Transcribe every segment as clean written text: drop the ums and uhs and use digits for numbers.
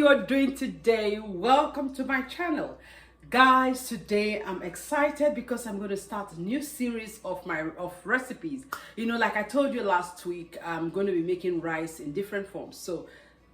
you are doing today. Welcome to my channel. Guys, today I'm excited because I'm going to start a new series of recipes. Like I told you last week, I'm going to be making rice in different forms. So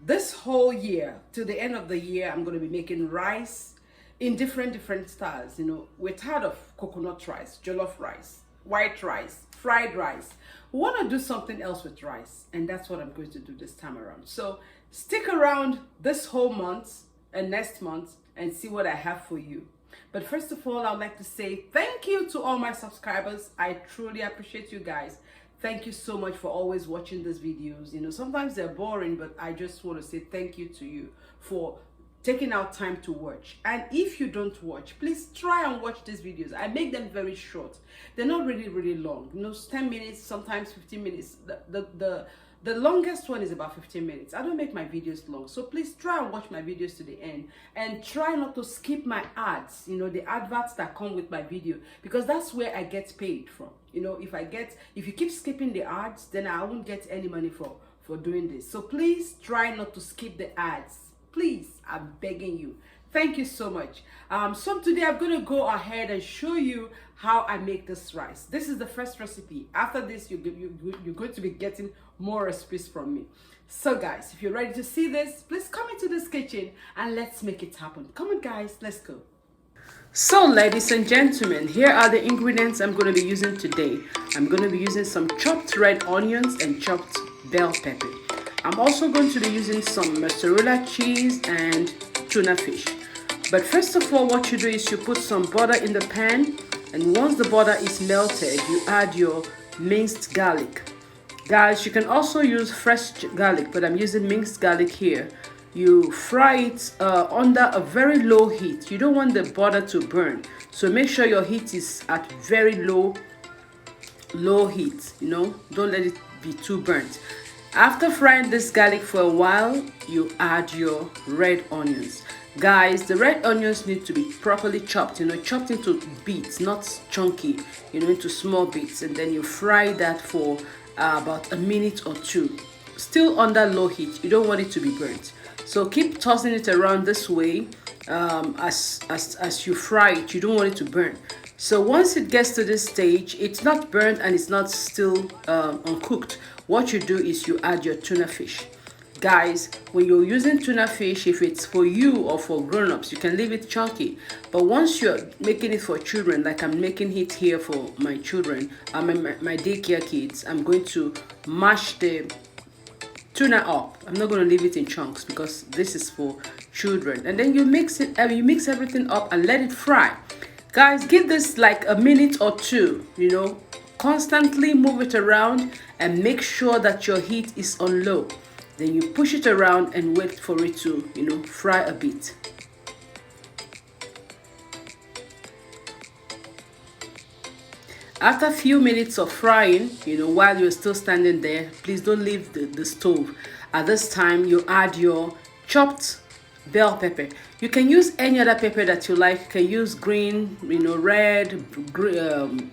this whole year, to the end of the year, I'm going to be making rice in different styles. We're tired of coconut rice, jollof rice, white rice, fried rice. We want to do something else with rice, and that's what I'm going to do this time around. So stick around this whole month and next month and see what I have for you. But first of all, I'd like to say thank you to all my subscribers. I truly appreciate you guys. Thank you so much for always watching these videos. Sometimes they're boring, but I just want to say thank you to you for taking out time to watch. And if you don't watch, please try and watch these videos. I make them very short. They're not really long. 10 minutes, sometimes 15 minutes. The longest one is about 15 minutes. I don't make my videos long. So please try and watch my videos to the end. And try not to skip my ads, the adverts that come with my video. Because that's where I get paid from. If you keep skipping the ads, then I won't get any money for doing this. So please try not to skip the ads. Please, I'm begging you. Thank you so much. So today I'm going to go ahead and show you how I make this rice. This is the first recipe. After this, you're going to be getting more recipes from me. So guys, if you're ready to see this, please come into this kitchen and let's make it happen. Come on guys, let's go. So ladies and gentlemen, here are the ingredients I'm going to be using today. I'm going to be using some chopped red onions and chopped bell pepper. I'm also going to be using some mozzarella cheese and tuna fish. But first of all, what you do is you put some butter in the pan, and once the butter is melted, you add your minced garlic. Guys, you can also use fresh garlic, but I'm using minced garlic here. You fry it under a very low heat. You don't want the butter to burn, so make sure your heat is at very low heat. Don't let it be too burnt. After frying this garlic for a while, you add your red onions. Guys, the red onions need to be properly chopped, chopped into bits, not chunky, into small bits. And then you fry that for about a minute or two, still under low heat. You don't want it to be burnt. So keep tossing it around this way as you fry it. You don't want it to burn. So once it gets to this stage, it's not burnt and it's not still uncooked. What you do is you add your tuna fish. Guys, when you're using tuna fish, if it's for you or for grown-ups, you can leave it chunky. But once you're making it for children, like I'm making it here for my children, my daycare kids, I'm going to mash the tuna up. I'm not going to leave it in chunks because this is for children. And then you mix everything up and let it fry. Guys, give this like a minute or two, constantly move it around and make sure that your heat is on low. Then you push it around and wait for it to, fry a bit. After a few minutes of frying, while you're still standing there, please don't leave the stove. At this time, you add your chopped bell pepper. You can use any other pepper that you like. You can use green, red,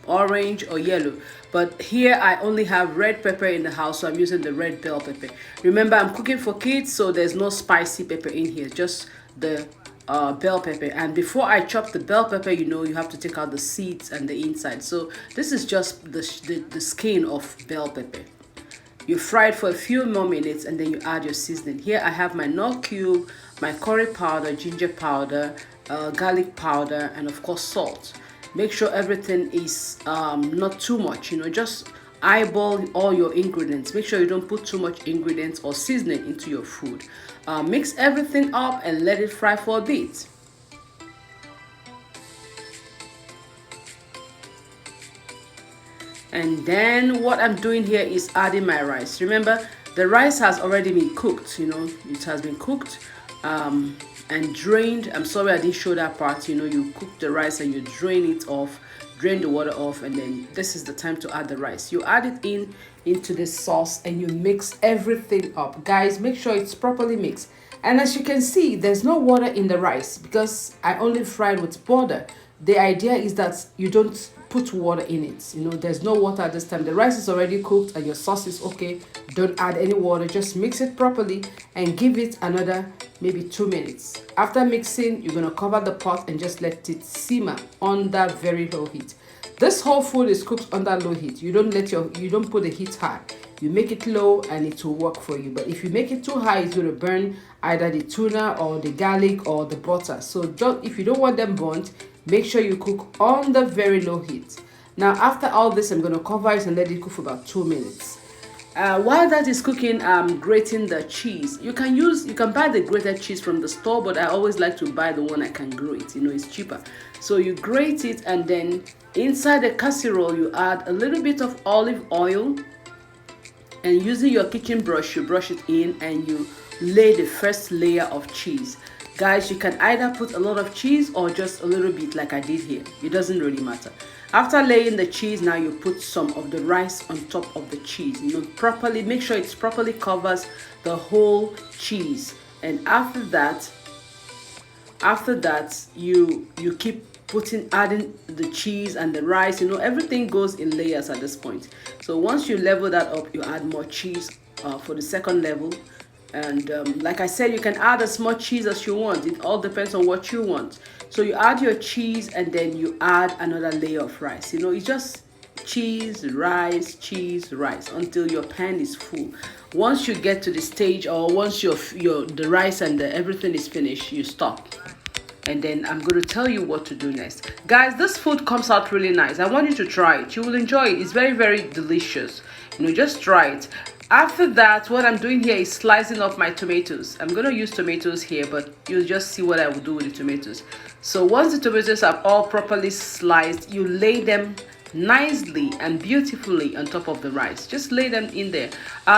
orange or yellow. But here I only have red pepper in the house, so I'm using the red bell pepper. Remember, I'm cooking for kids, so there's no spicy pepper in here, just the bell pepper. And before I chop the bell pepper, you have to take out the seeds and the inside. So this is just the skin of bell pepper. You fry it for a few more minutes and then you add your seasoning. Here I have my Knorr cube, my curry powder, ginger powder, garlic powder, and of course salt. Make sure everything is not too much, just eyeball all your ingredients. Make sure you don't put too much ingredients or seasoning into your food. Mix everything up and let it fry for a bit. And then what I'm doing here is adding my rice. Remember, the rice has already been cooked, it has been cooked and drained. I'm sorry I didn't show that part. You cook the rice and you drain it off, drain the water off, and then this is the time to add the rice. You add it into the sauce and you mix everything up. Guys, make sure it's properly mixed. And as you can see, there's no water in the rice because I only fried with butter. The idea is that you don't put water in it. You know, there's no water at this time. The rice is already cooked and your sauce is okay. Don't add any water. Just mix it properly and give it another maybe 2 minutes. After mixing, you're gonna cover the pot and just let it simmer under very low heat. This whole food is cooked under low heat. You don't put the heat high. You make it low and it will work for you. But if you make it too high, it's going to burn either the tuna or the garlic or the butter. So if you don't want them burnt, make sure you cook on the very low heat. Now after all this, I'm going to cover it and let it cook for about 2 minutes. While that is cooking, I'm grating the cheese. You can buy the grated cheese from the store, but I always like to buy the one I can grate. You know, it's cheaper. So you grate it, and then inside the casserole you add a little bit of olive oil, and using your kitchen brush you brush it in and you lay the first layer of cheese. Guys, you can either put a lot of cheese or just a little bit like I did here. It doesn't really matter. After laying the cheese, now you put some of the rice on top of the cheese. You know, properly make sure it properly covers the whole cheese. And after that you keep adding the cheese and the rice. You know, everything goes in layers at this point. So once you level that up, you add more cheese for the second level. And like I said, you can add as much cheese as you want. It all depends on what you want. So you add your cheese and then you add another layer of rice. You know, it's just cheese, rice until your pan is full. Once you get to the stage, or once the rice and everything is finished, you stop. And then I'm going to tell you what to do next. Guys, this food comes out really nice. I want you to try it. You will enjoy it. It's very, very delicious. You know, just try it. After that, what I'm doing here is slicing up my tomatoes. I'm going to use tomatoes here, but you'll just see what I will do with the tomatoes. So once the tomatoes are all properly sliced, you lay them nicely and beautifully on top of the rice. Just lay them in there.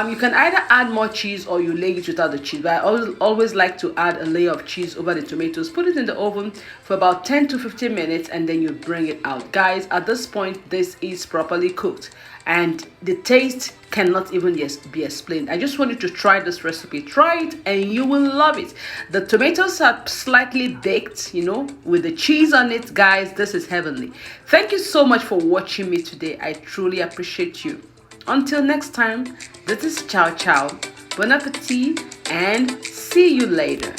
You can either add more cheese or you lay it without the cheese, but I always like to add a layer of cheese over the tomatoes. Put it in the oven for about 10 to 15 minutes and then you bring it out. Guys, at this point this is properly cooked and the taste cannot even be explained. I just want you to try this recipe. Try it and you will love it. The tomatoes are slightly baked, you know, with the cheese on it. Guys, this is heavenly. Thank you so much for watching me today. I truly appreciate you. Until next time, this is Ciao Ciao, bon appetit, and see you later.